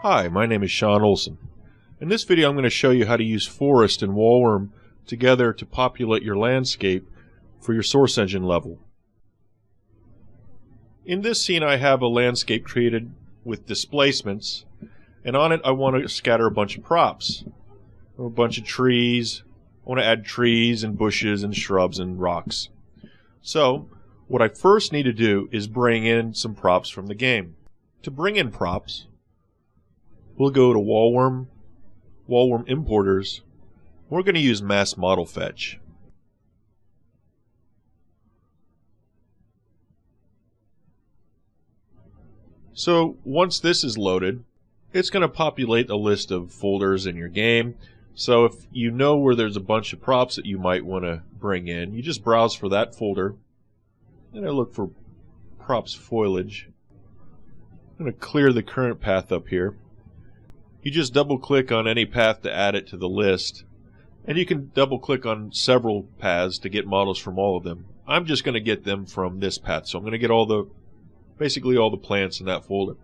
Hi, my name is Sean Olson. In this video I'm going to show you how to use forest and wallworm together to populate your landscape for your source engine level. In this scene I have a landscape created with displacements, and on it I want to scatter a bunch of props. A bunch of trees. I want to add trees and bushes and shrubs and rocks. So what I first need to do is bring in some props from the game. To bring in props, we'll go to wallworm importers. We're going to use mass model fetch. So once this is loaded, it's going to populate a list of folders in your game. So if you know where there's a bunch of props that you might want to bring in, you just browse for that folder, and I look for props foliage. I'm going to clear the current path up here. You just double click on any path to add it to the list, and you can double click on several paths to get models from all of them. I'm just going to get them from this path, so I'm going to get basically all the plants in that folder.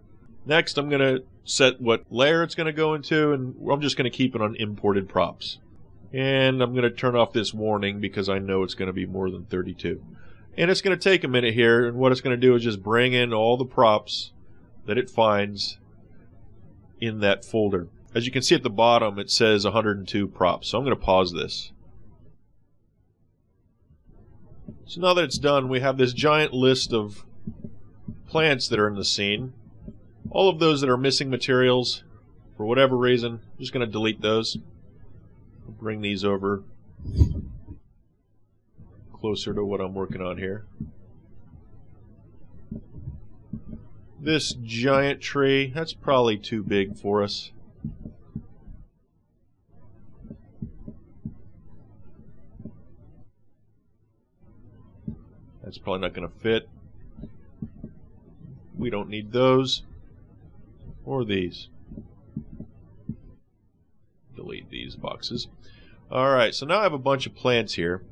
Next, I'm going to set what layer it's going to go into, and I'm just going to keep it on imported props. And I'm going to turn off this warning because I know it's going to be more than 32. And it's going to take a minute here, and what it's going to do is just bring in all the props that it finds in that folder. As you can see at the bottom, it says 102 props. So I'm going to pause this. So now that it's done, we have this giant list of plants that are in the scene. All of those that are missing materials, for whatever reason, I'm just going to delete those. I'll bring these over closer to what I'm working on here. This giant tree, that's probably too big for us. That's probably not going to fit. We don't need those. Or these. Delete these boxes. Alright, so now I have a bunch of plants here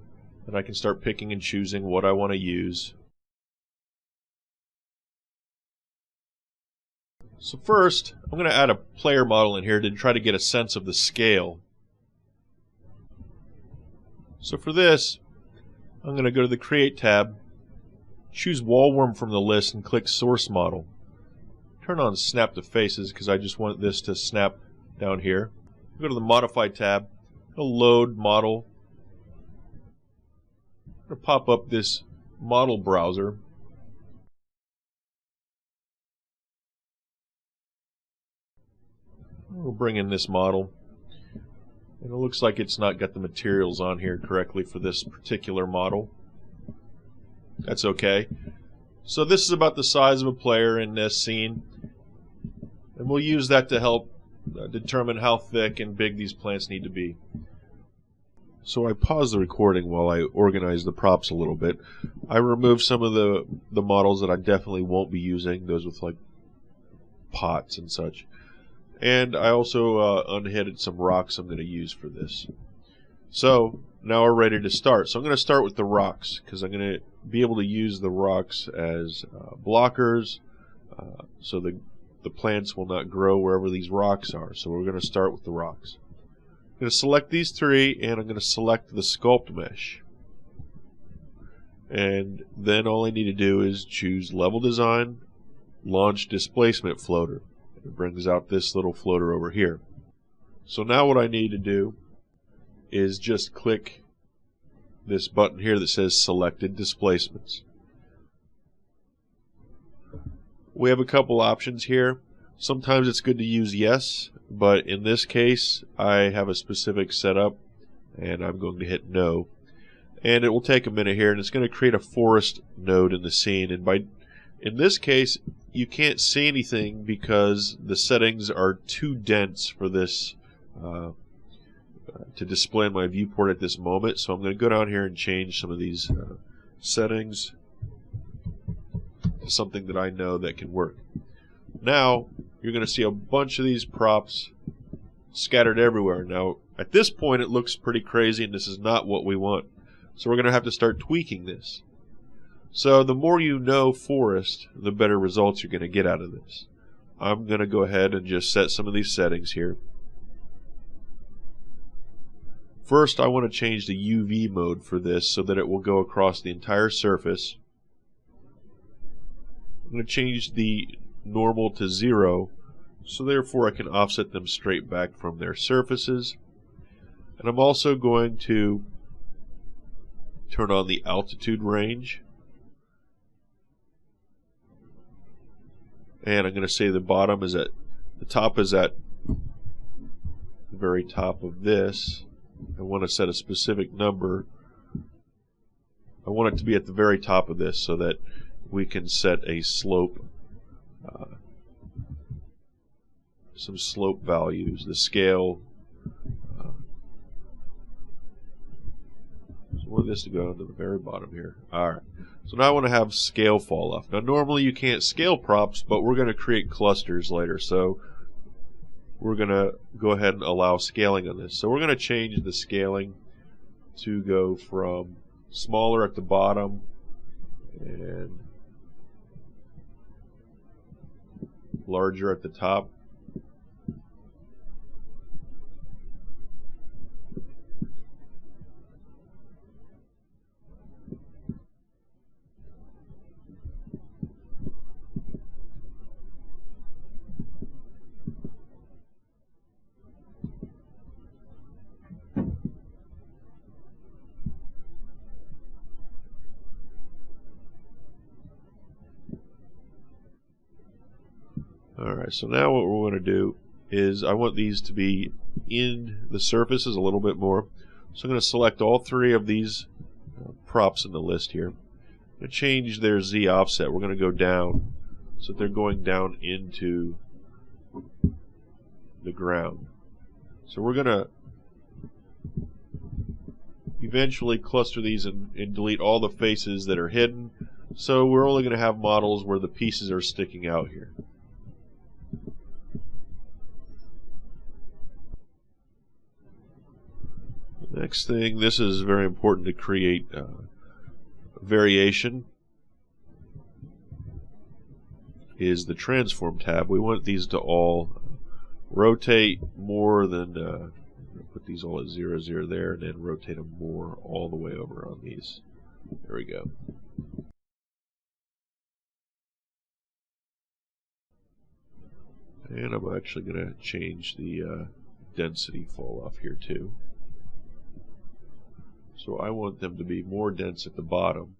that I can start picking and choosing what I want to use. So first, I'm going to add a player model in here to try to get a sense of the scale. So for this, I'm going to go to the Create tab, choose Wallworm from the list, and click Source Model. Turn on Snap to Faces because I just want this to snap down here. Go to the Modify tab, load model. I'm going to pop up this model browser. We'll bring in this model. And it looks like it's not got the materials on here correctly for this particular model. That's okay. So this is about the size of a player in this scene. And we'll use that to help determine how thick and big these plants need to be. So I paused the recording while I organized the props a little bit. I removed some of the models that I definitely won't be using, those with like pots and such. And I also unhidden some rocks I'm going to use for this. So now we're ready to start. So I'm going to start with the rocks because I'm going to be able to use the rocks as blockers so the plants will not grow wherever these rocks are. So we're going to start with the rocks. I'm going to select these three, and I'm going to select the sculpt mesh. And then all I need to do is choose level design, launch displacement floater. It brings out this little floater over here. So now what I need to do is just click this button here that says Selected Displacements. We have a couple options here. Sometimes it's good to use yes, but in this case I have a specific setup and I'm going to hit no. And it will take a minute here, and it's going to create a forest node in the scene. And in this case you can't see anything because the settings are too dense for this to display in my viewport at this moment. So I'm going to go down here and change some of these settings to something that I know that can work. Now you're going to see a bunch of these props scattered everywhere. Now at this point it looks pretty crazy, and this is not what we want. So we're going to have to start tweaking this. So the more you know forest, the better results you're going to get out of this. I'm going to go ahead and just set some of these settings here. First, I want to change the UV mode for this so that it will go across the entire surface. I'm going to change the normal to 0, so therefore I can offset them straight back from their surfaces. And I'm also going to turn on the altitude range. And I'm going to say the bottom is at, the top is at the very top of this. I want to set a specific number. I want it to be at the very top of this so that we can set a slope, some slope values, the scale. So I want this to go down to the very bottom here. Alright, so now I want to have scale fall off. Now normally you can't scale props, but we're going to create clusters later, so we're going to go ahead and allow scaling on this. So we're going to change the scaling to go from smaller at the bottom and larger at the top. Alright, so now what we're going to do is I want these to be in the surfaces a little bit more. So I'm going to select all three of these props in the list here. I'm going to change their Z offset. We're going to go down so that they're going down into the ground. So we're going to eventually cluster these and delete all the faces that are hidden. So we're only going to have models where the pieces are sticking out here. Next thing, this is very important to create variation, is the transform tab. We want these to all rotate more than, put these all at 0, 0 there, and then rotate them more all the way over on these. There we go. And I'm actually going to change the density fall off here too. So I want them to be more dense at the bottom.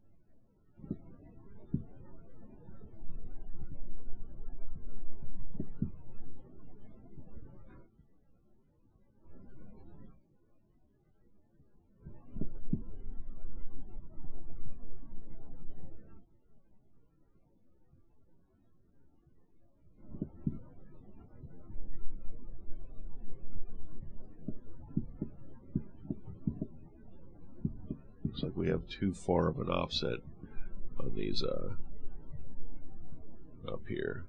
Looks like we have too far of an offset on these up here.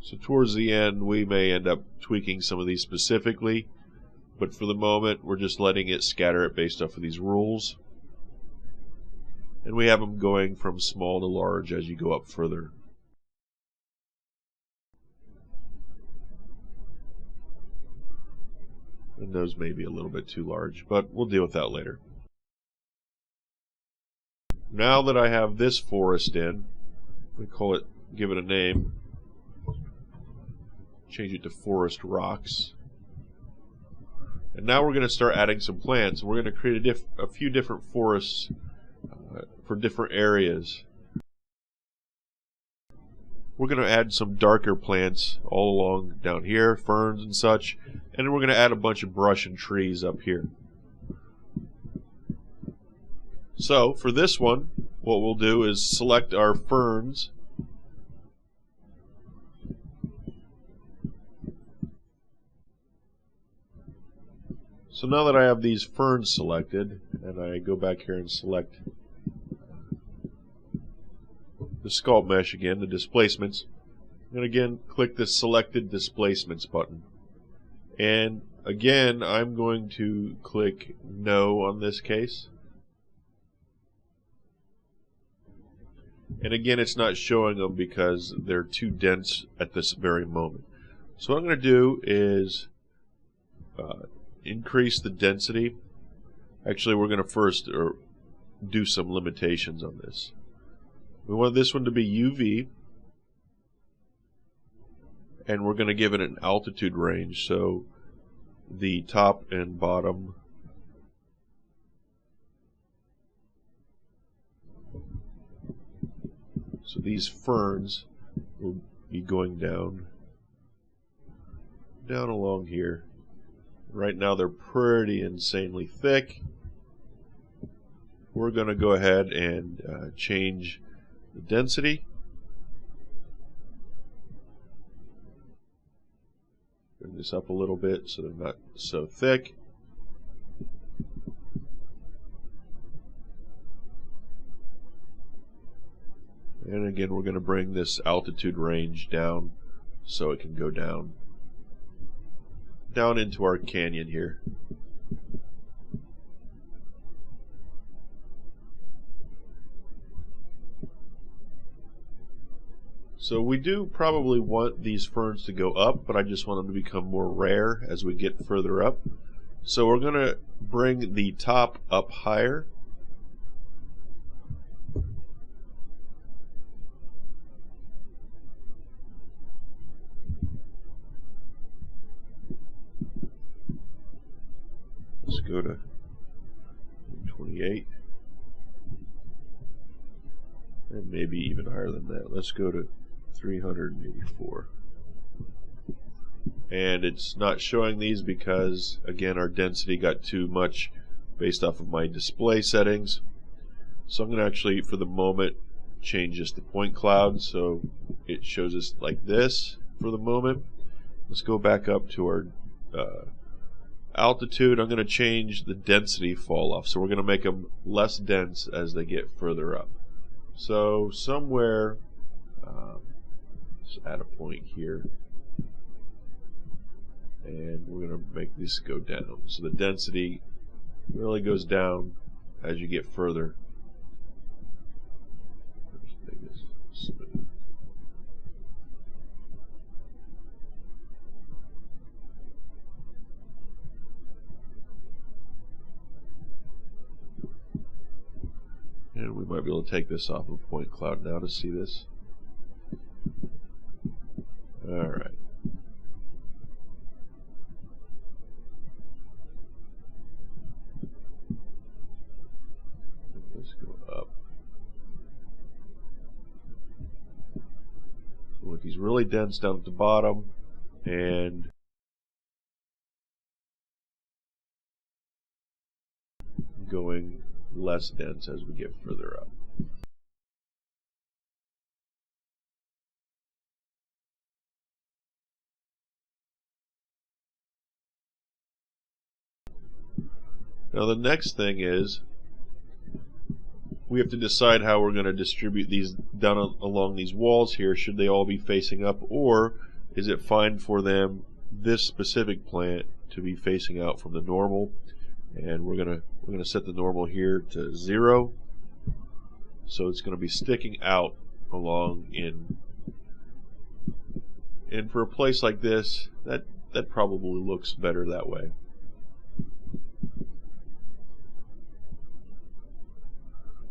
So towards the end, we may end up tweaking some of these specifically, but for the moment, we're just letting it scatter it based off of these rules. And we have them going from small to large as you go up further. And those may be a little bit too large, but we'll deal with that later. Now that I have this forest in, we call it, give it a name. Change it to forest rocks. And now we're going to start adding some plants. We're going to create a few different forests for different areas. We're going to add some darker plants all along down here, ferns and such, and then we're going to add a bunch of brush and trees up here. So for this one, what we'll do is select our ferns. So now that I have these ferns selected, and I go back here and select the sculpt mesh again, the displacements, and again click the selected displacements button. And again, I'm going to click no on this case. And again, it's not showing them because they're too dense at this very moment. So what I'm going to do is increase the density. Actually, we're going to first do some limitations on this. We want this one to be UV, and we're going to give it an altitude range, so the top and bottom so these ferns will be going down along here. Right now they're pretty insanely thick. We're going to go ahead and change the density. Bring this up a little bit so they're not so thick. And again, we're going to bring this altitude range down so it can go down into our canyon here. So we do probably want these ferns to go up, but I just want them to become more rare as we get further up. So we're going to bring the top up higher. Let's go to 28. And maybe even higher than that. Let's go to 384. And it's not showing these because, again, our density got too much based off of my display settings. So I'm going to actually, for the moment, change this to point cloud so it shows us like this for the moment. Let's go back up to our altitude. I'm going to change the density fall off. So we're going to make them less dense as they get further up. So somewhere, let's add a point here, and we're going to make this go down. So the density really goes down as you get further. Let's make this smooth. And we might be able to take this off of point cloud now to see this. Alright. Let's go up. So look, he's really dense down at the bottom, and going less dense as we get further up. Now the next thing is we have to decide how we're going to distribute these down along these walls here. Should they all be facing up, or is it fine for them, this specific plant, to be facing out from the normal? And we're gonna set the normal here to 0, so it's going to be sticking out along in. And for a place like this, that probably looks better that way.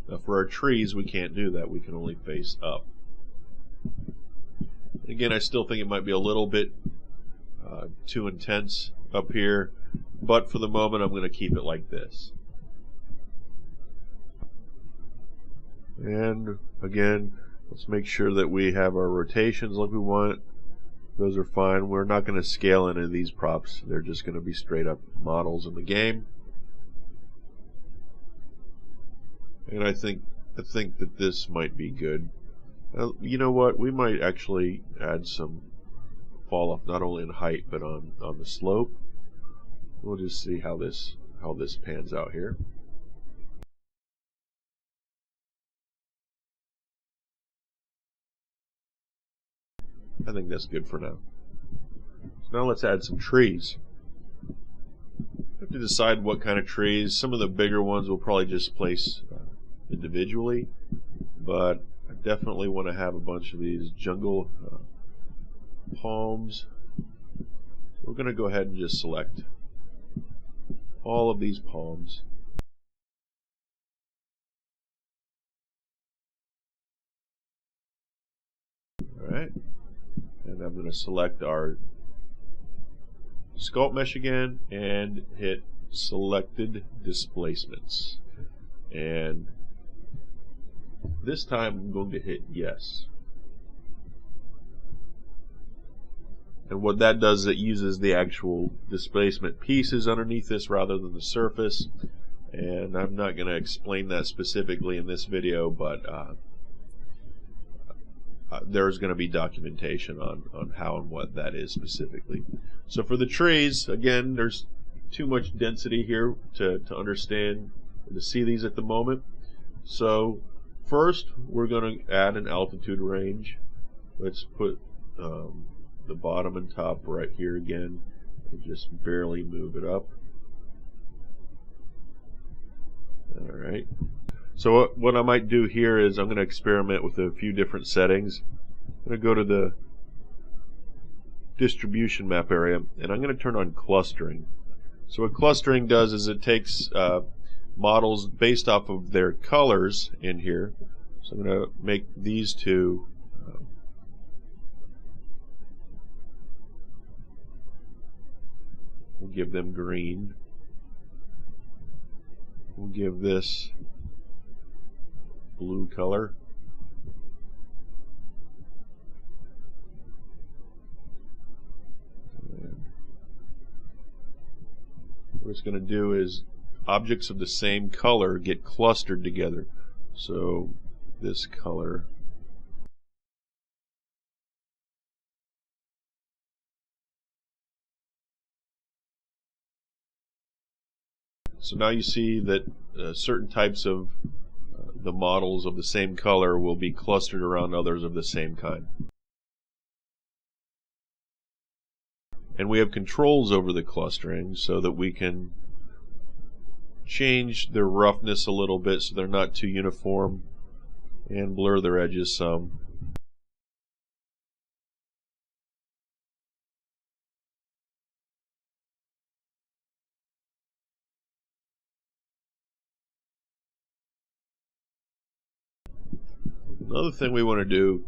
Now for our trees, we can't do that. We can only face up. Again, I still think it might be a little bit too intense up here, but for the moment I'm going to keep it like this. And again, let's make sure that we have our rotations like we want. Those are fine. We're not going to scale any of these props. They're just going to be straight up models in the game. And I think that this might be good. You know what? We might actually add some fall off, not only in height but on the slope. We'll just see how this pans out here. I think that's good for now. So now let's add some trees. We have to decide what kind of trees. Some of the bigger ones we'll probably just place individually, but I definitely want to have a bunch of these jungle palms. We're going to go ahead and just select all of these palms. Alright, and I'm going to select our sculpt mesh again and hit selected displacements. And this time I'm going to hit yes. And what that does is it uses the actual displacement pieces underneath this rather than the surface. And I'm not going to explain that specifically in this video, but there's going to be documentation on how and what that is specifically. So for the trees, again, there's too much density here to understand, to see these at the moment. So first, we're going to add an altitude range. Let's put the bottom and top right here again, and just barely move it up. Alright. So what I might do here is I'm going to experiment with a few different settings. I'm going to go to the distribution map area, and I'm going to turn on clustering. So what clustering does is it takes models based off of their colors in here. So I'm going to make these two we'll give them green. We'll give this blue color. And what it's going to do is objects of the same color get clustered together. So this color so now you see that certain types of the models of the same color will be clustered around others of the same kind. And we have controls over the clustering so that we can change their roughness a little bit so they're not too uniform, and blur their edges some. Another thing we want to do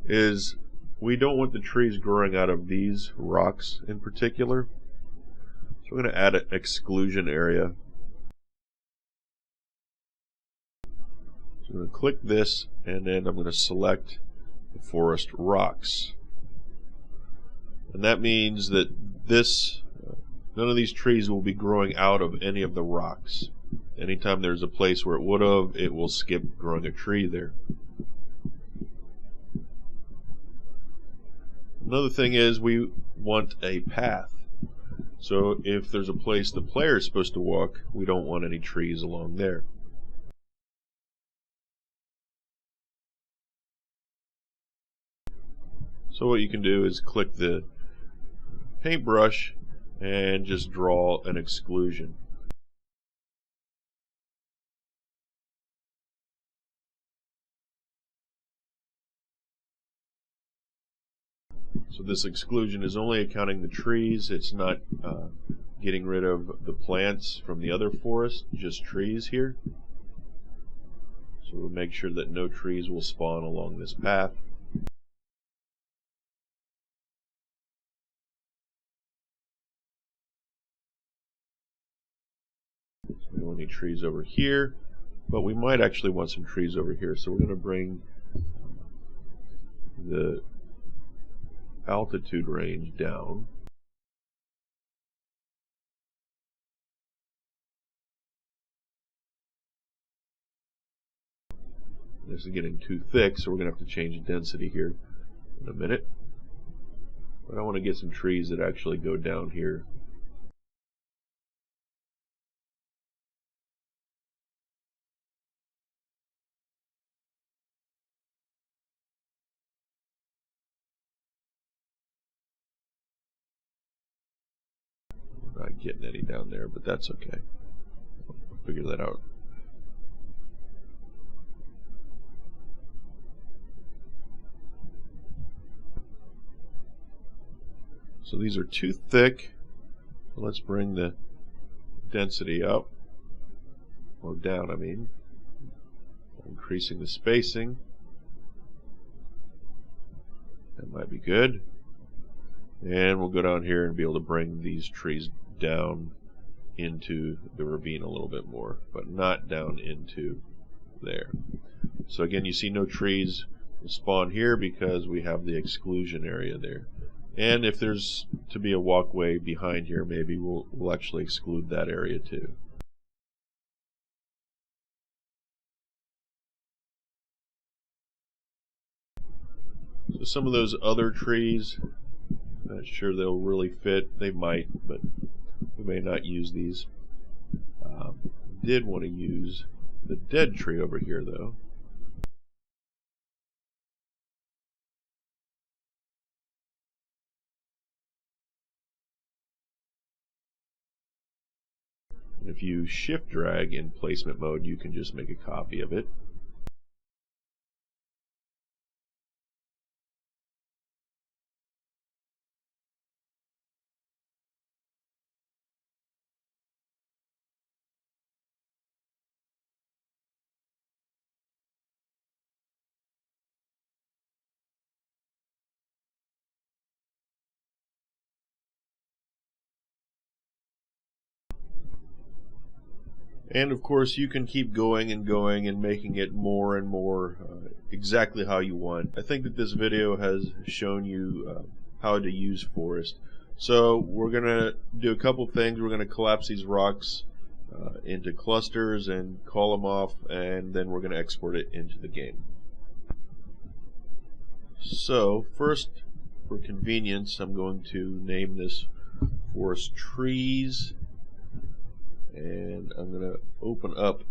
is we don't want the trees growing out of these rocks in particular. So we're going to add an exclusion area. So I'm going to click this, and then I'm going to select the forest rocks. And that means that none of these trees will be growing out of any of the rocks. Anytime there's a place where it would have, it will skip growing a tree there. Another thing is we want a path. So if there's a place the player is supposed to walk, we don't want any trees along there. So what you can do is click the paintbrush and just draw an exclusion. So this exclusion is only accounting the trees. It's not getting rid of the plants from the other forest, just trees here. So we'll make sure that no trees will spawn along this path. So we don't want any trees over here, but we might actually want some trees over here. So we're going to bring the altitude range down. This is getting too thick, so we're going to have to change the density here in a minute. But I want to get some trees that actually go down here. We're not getting any down there, but that's okay. We'll figure that out. So these are too thick. Let's bring the density up, or down, I mean. Increasing the spacing. That might be good. And we'll go down here and be able to bring these trees down into the ravine a little bit more, but not down into there. So again, you see no trees spawn here because we have the exclusion area there. And if there's to be a walkway behind here, maybe we'll actually exclude that area too. So some of those other trees, not sure they'll really fit. They might, but we may not use these. Did want to use the dead tree over here though. If you shift drag in placement mode, you can just make a copy of it. And of course you can keep going and making it more and more exactly how you want. I think that this video has shown you how to use forest. So we're going to do a couple things. We're going to collapse these rocks into clusters and call them off, and then we're going to export it into the game. So first, for convenience, I'm going to name this forest trees. And I'm going to open up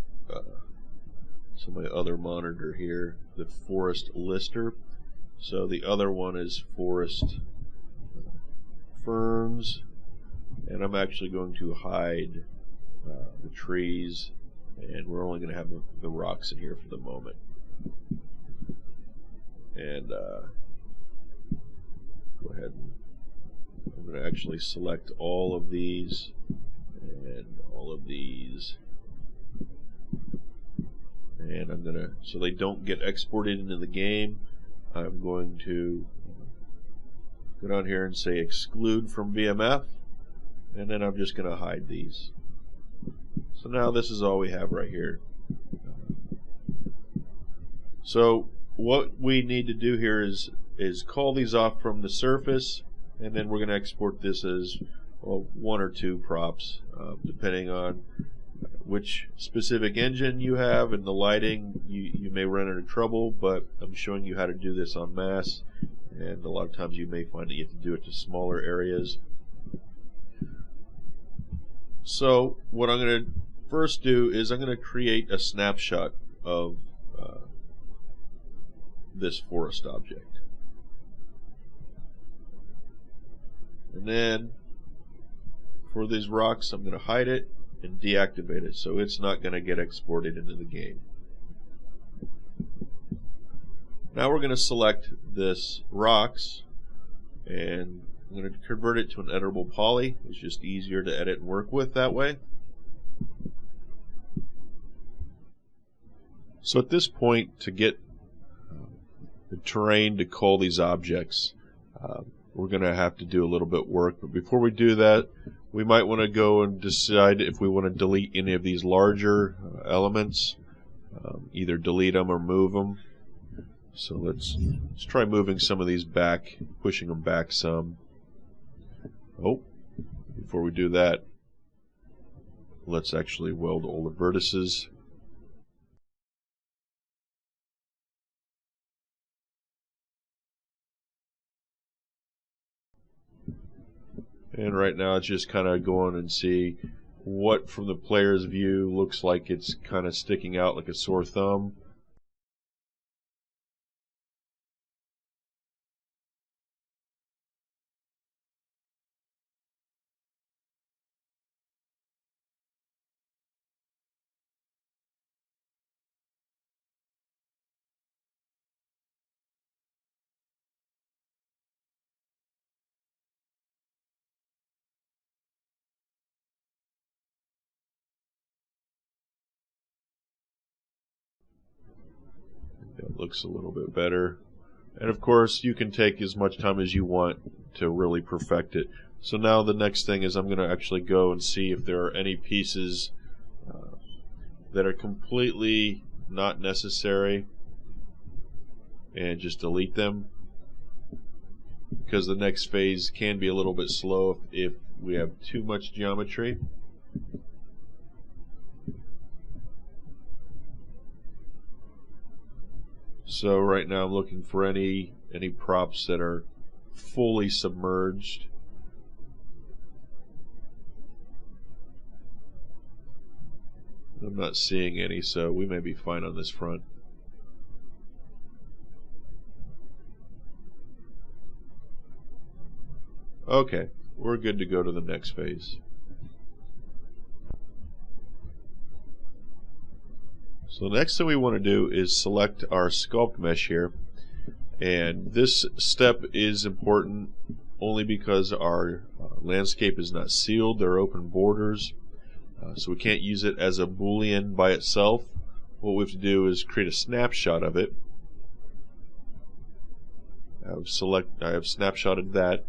so my other monitor here, the forest lister. So the other one is forest ferns, and I'm actually going to hide the trees, and we're only going to have the rocks in here for the moment. And go ahead and I'm going to actually select all of these and all of these, and I'm gonna, so they don't get exported into the game, I'm going to go down here and say exclude from VMF, and then I'm just gonna hide these. So now this is all we have right here. So what we need to do here is call these off from the surface, and then we're going to export this as one or two props, depending on which specific engine you have and the lighting. You may run into trouble, but I'm showing you how to do this en masse, and a lot of times you may find that you have to do it to smaller areas. So what I'm going to first do is I'm going to create a snapshot of this forest object, and then for these rocks I'm going to hide it and deactivate it so it's not going to get exported into the game. Now we're going to select this rocks, and I'm going to convert it to an editable poly. It's just easier to edit and work with that way. So at this point, to get the terrain to call these objects, we're going to have to do a little bit of work. But before we do that, we might want to go and decide if we want to delete any of these larger elements, either delete them or move them. So let's try moving some of these back, pushing them back some. Oh, before we do that, let's actually weld all the vertices. And right now it's just kind of going and see what from the player's view looks like it's kind of sticking out like a sore thumb. It looks a little bit better. And of course, you can take as much time as you want to really perfect it. So now the next thing is I'm going to actually go and see if there are any pieces that are completely not necessary and just delete them, because the next phase can be a little bit slow if we have too much geometry. So right now I'm looking for any props that are fully submerged. I'm not seeing any, so we may be fine on this front. Okay, we're good to go to the next phase. So the next thing we want to do is select our sculpt mesh here, and this step is important only because our landscape is not sealed. There are open borders, so we can't use it as a boolean by itself. What we have to do is create a snapshot of it. I have snapshotted that,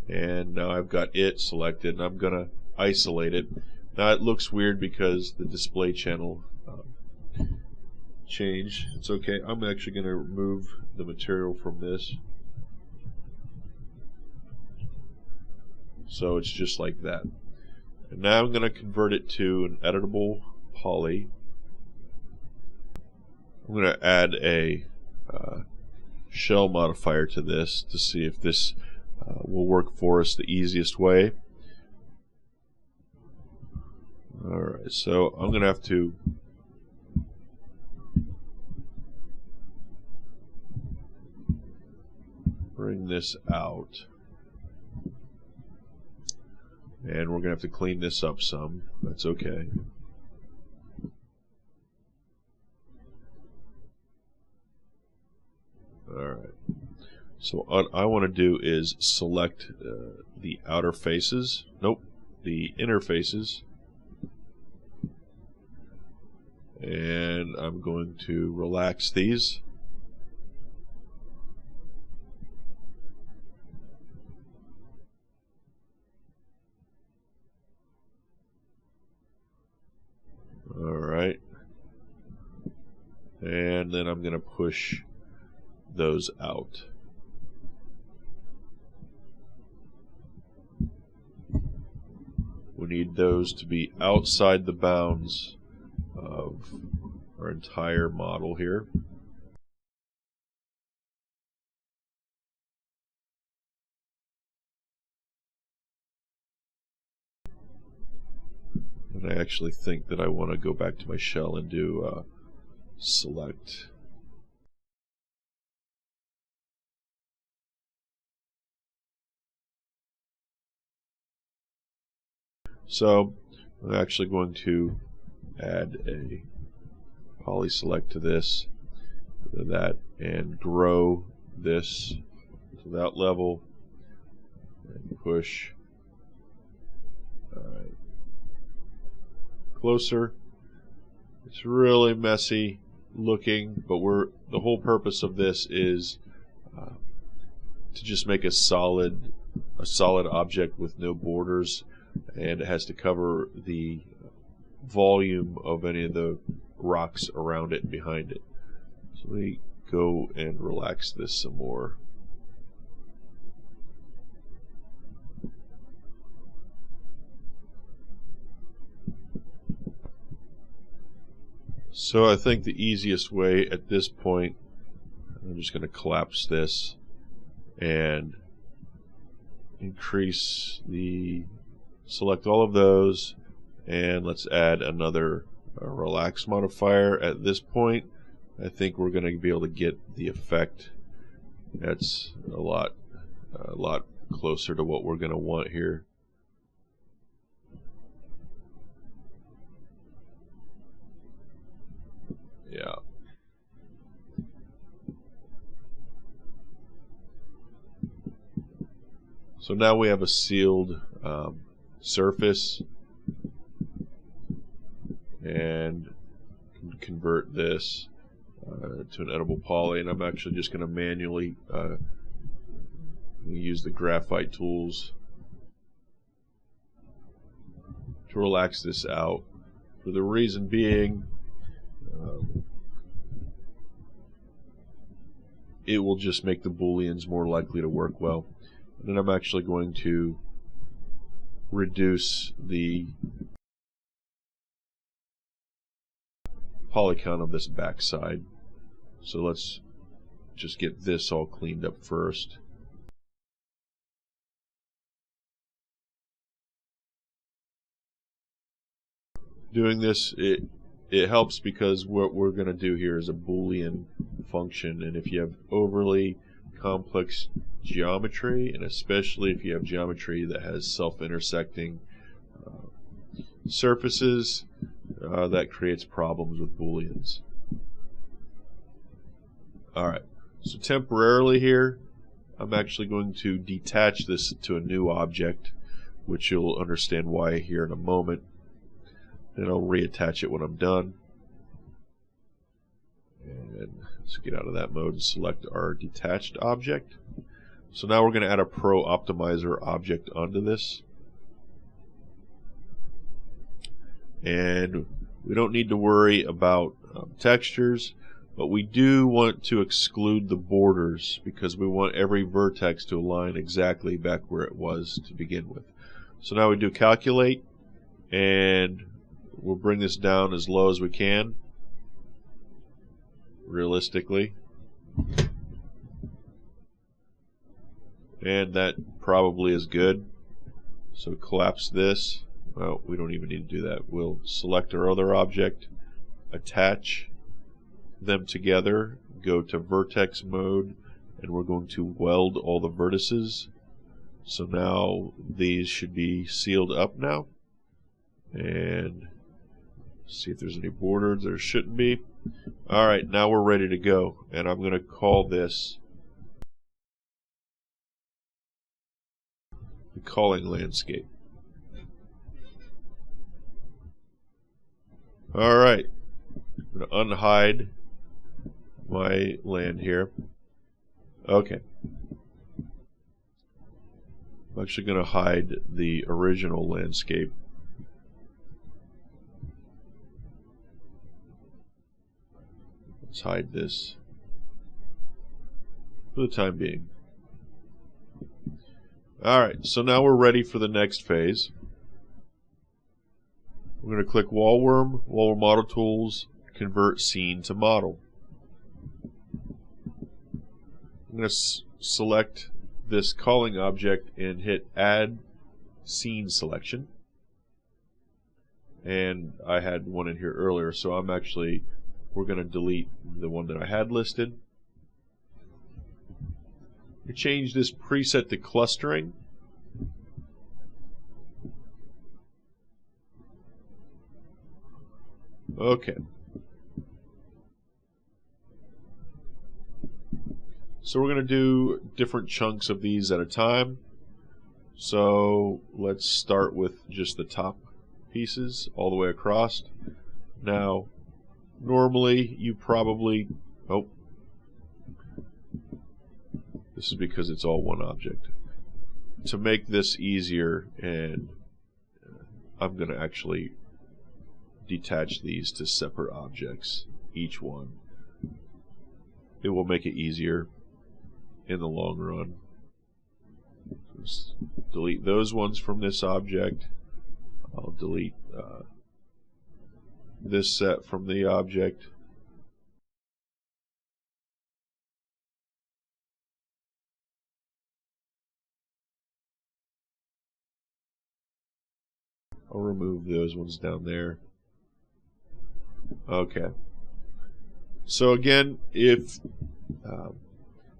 and now I've got it selected, and I'm going to isolate it. Now it looks weird because the display channel changed. It's okay. I'm actually going to remove the material from this. So it's just like that. And now I'm going to convert it to an editable poly. I'm going to add a shell modifier to this to see if this will work for us the easiest way. Alright, so I'm going to have to bring this out. And we're going to have to clean this up some. That's okay. Alright. So what I want to do is select the outer faces. Nope, the inner faces. And I'm going to relax these. Alright. And then I'm going to push those out. We need those to be outside the bounds of our entire model here. And I actually think that I want to go back to my shell and do select. So I'm actually going to add a poly select to this, to that, and grow this to that level and push. Alright. Closer. It's really messy looking, but the whole purpose of this is to just make a solid object with no borders, and it has to cover the volume of any of the rocks around it and behind it. So let me go and relax this some more. So I think the easiest way at this point, I'm just going to collapse this and increase the, select all of those, and let's add another relax modifier at this point. I think we're going to be able to get the effect that's a lot closer to what we're going to want here. Yeah. So now we have a sealed surface, and convert this to an edible poly, and I'm actually just going to manually use the graphite tools to relax this out, for the reason being it will just make the booleans more likely to work well. And then I'm actually going to reduce the poly count of this backside. So let's just get this all cleaned up first. Doing this, it helps because what we're going to do here is a Boolean function, and if you have overly complex geometry, and especially if you have geometry that has self-intersecting surfaces, that creates problems with Booleans. Alright, so temporarily here, I'm actually going to detach this to a new object, which you'll understand why here in a moment. And I'll reattach it when I'm done. And let's get out of that mode and select our detached object. So now we're going to add a Pro Optimizer object onto this. And we don't need to worry about textures, but we do want to exclude the borders because we want every vertex to align exactly back where it was to begin with. So now we do calculate, and we'll bring this down as low as we can, realistically. And that probably is good. So collapse this. Well, we don't even need to do that. We'll select our other object, attach them together, go to vertex mode, and we're going to weld all the vertices. So now these should be sealed up now. And see if there's any borders. There shouldn't be. Alright, now we're ready to go, and I'm going to call this the calling landscape. Alright, I'm going to unhide my land here. Okay. I'm actually going to hide the original landscape. Let's hide this for the time being. Alright, so now we're ready for the next phase. We're going to click Wall Worm Model Tools, Convert Scene to Model. I'm going to select this calling object and hit Add Scene Selection. And I had one in here earlier, so we're going to delete the one that I had listed. We change this preset to clustering. Okay. So we're going to do different chunks of these at a time. So let's start with just the top pieces all the way across. Now, normally you probably, this is because it's all one object. To make this easier, and I'm going to actually detach these to separate objects, each one. It will make it easier in the long run. Just delete those ones from this object. I'll delete this set from the object. I'll remove those ones down there. Okay. So again, if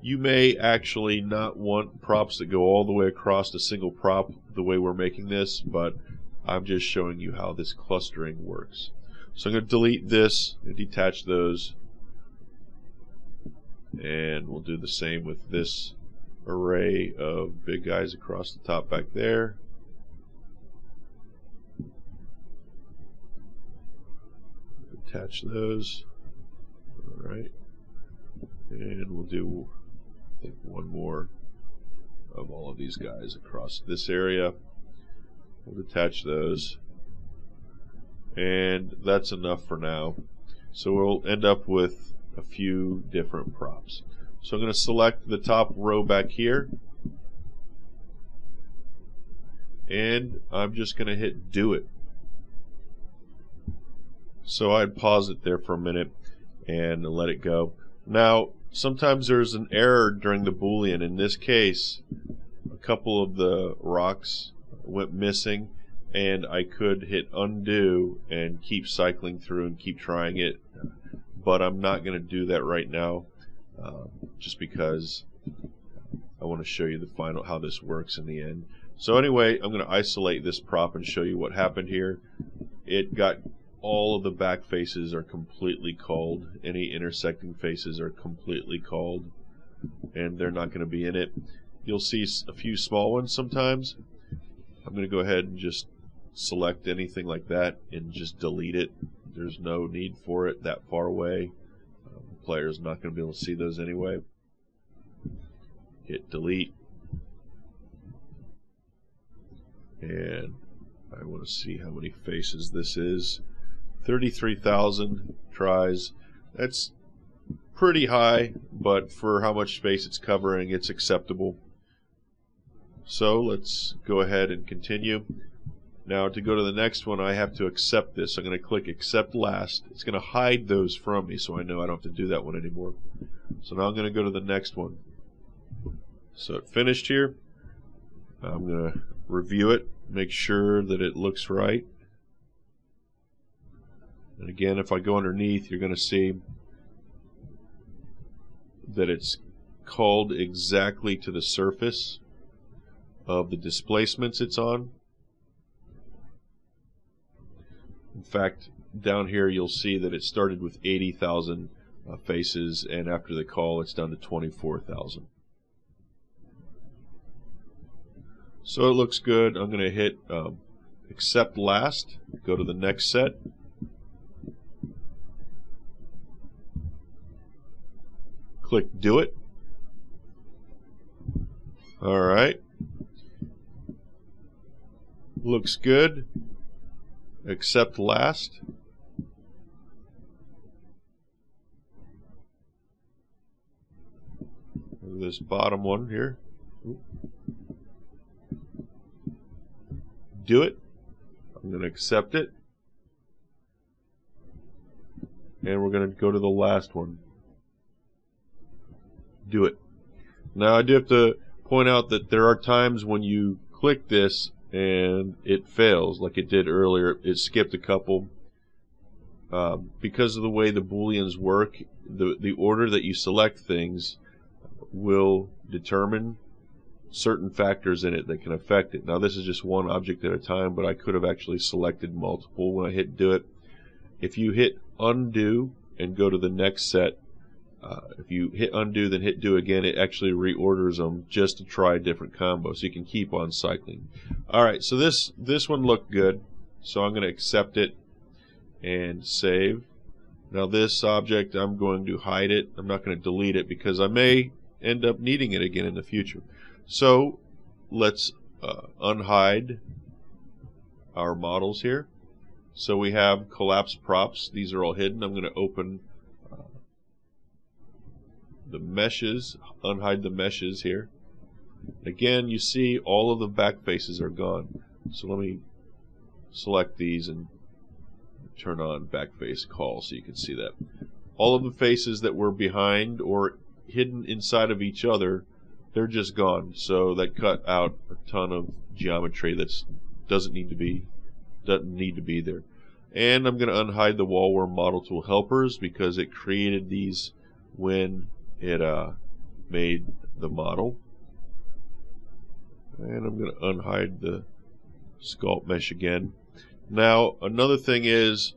you may actually not want props that go all the way across a single prop the way we're making this, but I'm just showing you how this clustering works. So I'm going to delete this and detach those, and we'll do the same with this array of big guys across the top back there. Attach those. Alright. And we'll do, I think, one more of all of these guys across this area. We'll detach those. And that's enough for now. So we'll end up with a few different props. So I'm going to select the top row back here. And I'm just going to hit do it. So I'd pause it there for a minute and let it go. Now, sometimes there's an error during the Boolean. In this case, a couple of the rocks went missing, and I could hit undo and keep cycling through and keep trying it, but I'm not going to do that right now, just because I want to show you the final how this works in the end. So anyway, I'm going to isolate this prop and show you what happened here. It got all of the back faces are completely called. Any intersecting faces are completely called, and they're not going to be in it. You'll see a few small ones sometimes. I'm going to go ahead and just select anything like that and just delete it. There's no need for it that far away. The player's not going to be able to see those anyway. Hit delete. And I want to see how many faces this is. 33,000 tries. That's pretty high, but for how much space it's covering, it's acceptable. So let's go ahead and continue. Now to go to the next one, I have to accept this. I'm going to click accept last. It's going to hide those from me, so I know I don't have to do that one anymore. So now I'm going to go to the next one. So it finished here. I'm going to review it, make sure that it looks right. And again, if I go underneath, you're going to see that it's called exactly to the surface of the displacements it's on. In fact, down here you'll see that it started with 80,000 faces, and after the call it's down to 24,000. So it looks good. I'm going to hit accept last, go to the next set. Click do it. Alright. Looks good. Accept last. This bottom one here. Do it. I'm going to accept it. And we're going to go to the last one. Do it. Now I do have to point out that there are times when you click this and it fails, like it did earlier. It skipped a couple. Because of the way the Booleans work, the order that you select things will determine certain factors in it that can affect it. Now this is just one object at a time, but I could have actually selected multiple when I hit do it. If you hit undo and go to the next set, if you hit undo then hit do again, it actually reorders them just to try a different combo, so you can keep on cycling. Alright, so this one looked good, so I'm going to accept it and save. Now this object, I'm going to hide it. I'm not going to delete it because I may end up needing it again in the future. So let's unhide our models here. So we have collapsed props. These are all hidden. I'm going to open the meshes, unhide the meshes here. Again, you see all of the back faces are gone. So let me select these and turn on back face call so you can see that. All of the faces that were behind or hidden inside of each other, they're just gone. So that cut out a ton of geometry that doesn't need to be doesn't need to be there. And I'm going to unhide the Wallworm model tool helpers because it created these when it made the model. And I'm going to unhide the sculpt mesh again. Now another thing is,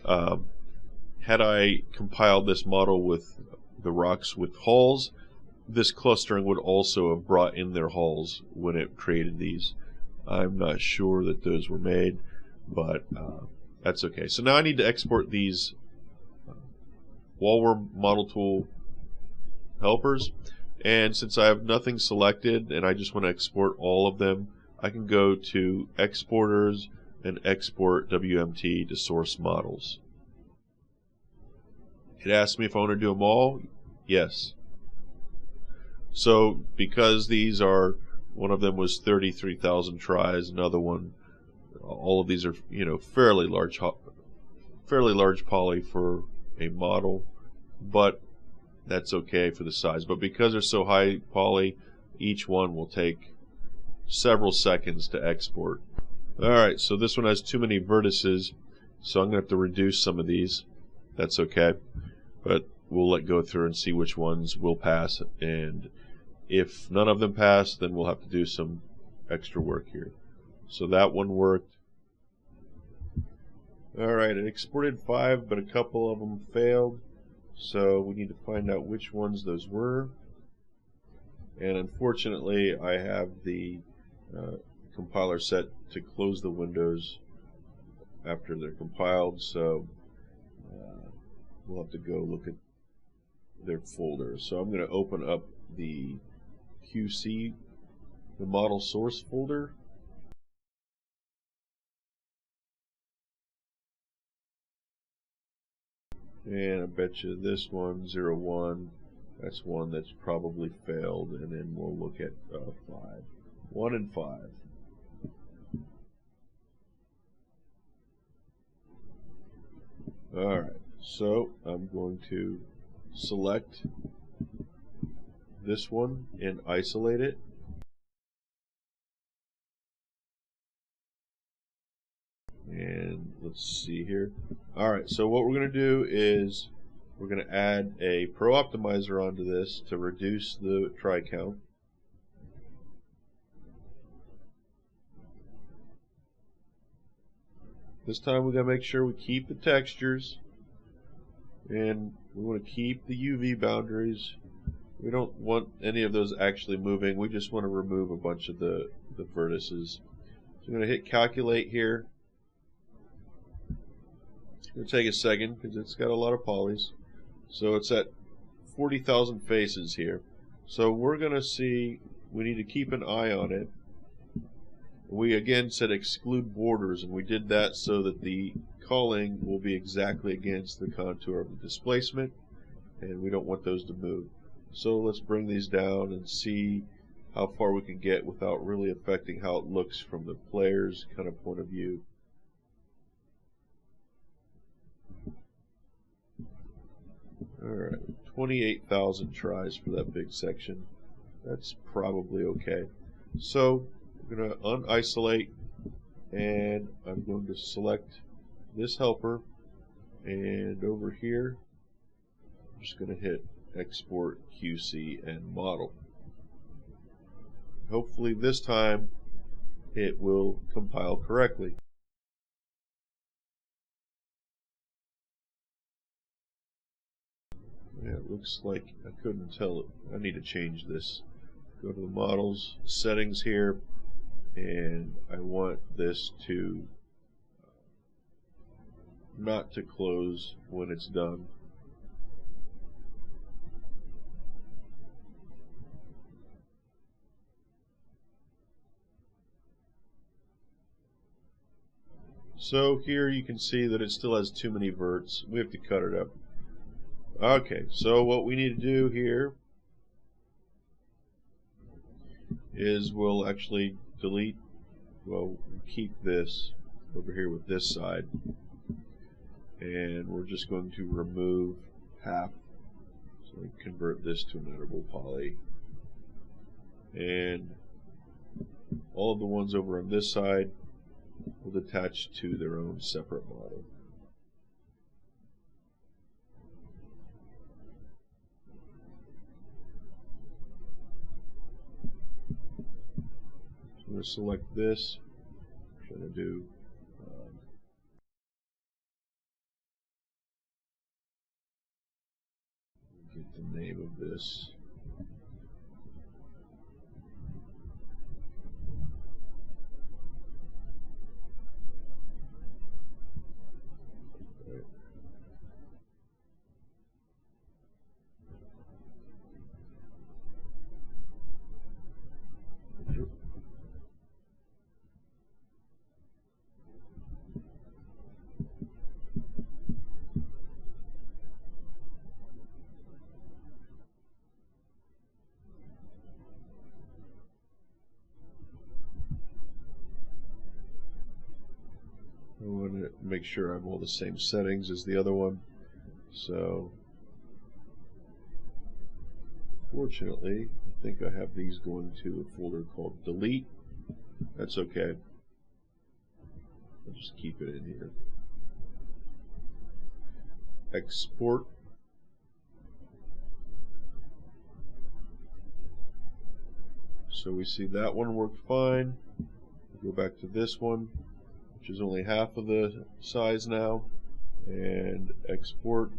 had I compiled this model with the rocks with hulls, this clustering would also have brought in their hulls when it created these. I'm not sure that those were made, but that's okay. So now I need to export these Wallworm model tool helpers, and since I have nothing selected and I just want to export all of them, I can go to Exporters and export WMT to source models. It asks me if I want to do them all. Yes. So because these are, one of them was 33,000 tries, another one, all of these are, you know, fairly large poly for a model, but that's okay for the size. But because they're so high poly, each one will take several seconds to export. Alright, so this one has too many vertices, so I'm going to have to reduce some of these. That's okay, but we'll go through and see which ones will pass, and if none of them pass, then we'll have to do some extra work here. So that one worked. Alright, it exported 5, but a couple of them failed, so we need to find out which ones those were. And unfortunately, I have the compiler set to close the windows after they're compiled, so we'll have to go look at their folder. So I'm going to open up the QC, the model source folder. And I bet you this one, 01, that's one that's probably failed, and then we'll look at 5. 1 and 5. Alright, so I'm going to select this one and isolate it. And let's see here. Alright, so what we're going to do is we're going to add a Pro Optimizer onto this to reduce the try count. This time we got to make sure we keep the textures, and we want to keep the UV boundaries. We don't want any of those actually moving. We just want to remove a bunch of the vertices. So I'm going to hit calculate here. It's going to take a second because it's got a lot of polys. So it's at 40,000 faces here. So we're going to see, we need to keep an eye on it. We again said exclude borders, and we did that so that the culling will be exactly against the contour of the displacement, and we don't want those to move. So let's bring these down and see how far we can get without really affecting how it looks from the player's kind of point of view. Alright, 28,000 tries for that big section. That's probably okay. So we're going to unisolate, and I'm going to select this helper, and over here I'm just going to hit export QC and model. Hopefully this time it will compile correctly. Yeah, it looks like I couldn't tell it. I need to change this. Go to the models settings here, and I want this to not to close when it's done. So here you can see that it still has too many verts. We have to cut it up. Okay, so what we need to do here is we'll actually delete, well, keep this over here with this side, and we're just going to remove half, so we convert this to an editable poly, and all of the ones over on this side will attach to their own separate model. So I'm going to select this. I'm going to do get the name of this. I want to make sure I have all the same settings as the other one. So, fortunately, I think I have these going to a folder called delete. That's okay. I'll just keep it in here. Export. So we see that one worked fine. Go back to this one, which is only half of the size now, and export.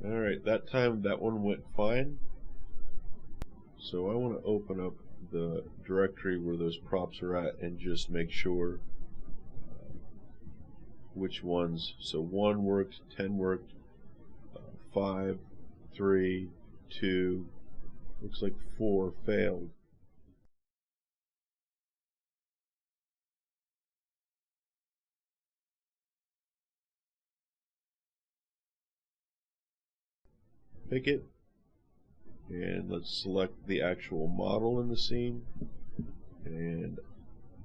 Alright, that time that one went fine. So I want to open up the directory where those props are at and just make sure which ones. So 1 worked, 10 worked, 5, 3, 2, looks like 4 failed. Pick it, and let's select the actual model in the scene and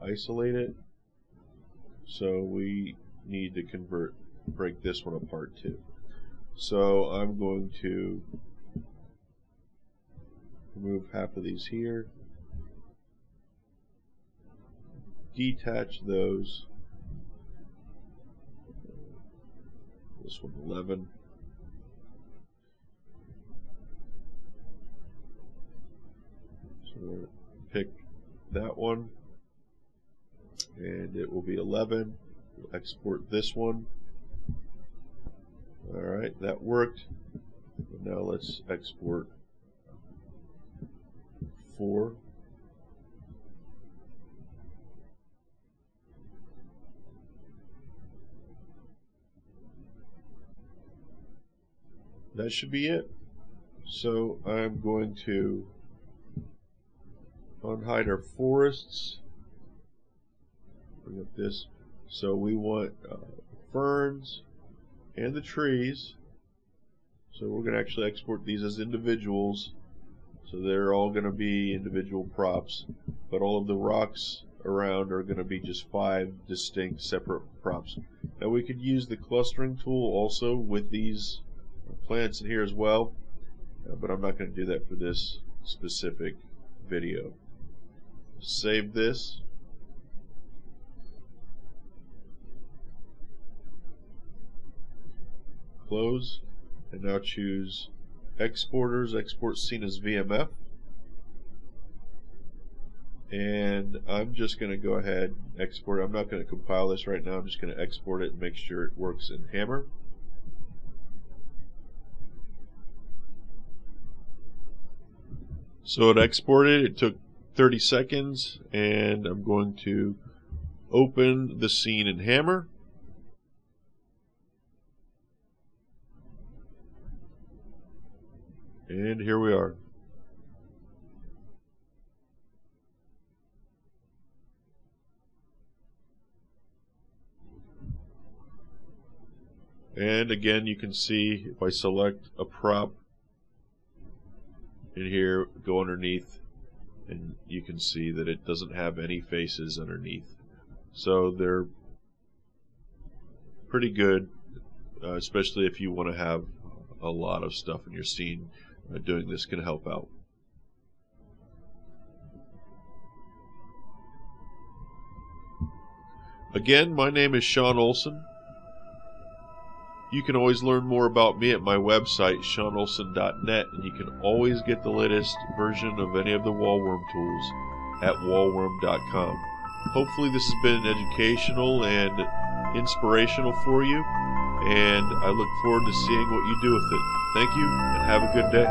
isolate it. So we need to break this one apart too. So I'm going to remove half of these here, detach those. This one 11. So pick that one, and it will be 11. We'll export this one. Alright, that worked. Now let's export 4. That should be it. So I'm going to unhide our forests. Bring up this. So we want ferns and the trees. So we're going to actually export these as individuals. So they're all going to be individual props, but all of the rocks around are going to be just 5 distinct separate props. Now we could use the clustering tool also with these plants in here as well, but I'm not going to do that for this specific video. Save this. Close, and now choose Exporters, Export Scene as VMF. And I'm just going to go ahead and export. I'm not going to compile this right now. I'm just going to export it and make sure it works in Hammer. So it exported. It took 30 seconds, and I'm going to open the scene in Hammer. And here we are. And again, you can see if I select a prop in here, go underneath, and you can see that it doesn't have any faces underneath. So they're pretty good, especially if you want to have a lot of stuff in your scene. Doing this can help out. Again, my name is Sean Olson. You can always learn more about me at my website, seanolson.net, and you can always get the latest version of any of the wallworm tools at wallworm.com. Hopefully this has been educational and inspirational for you, and I look forward to seeing what you do with it. Thank you, and have a good day.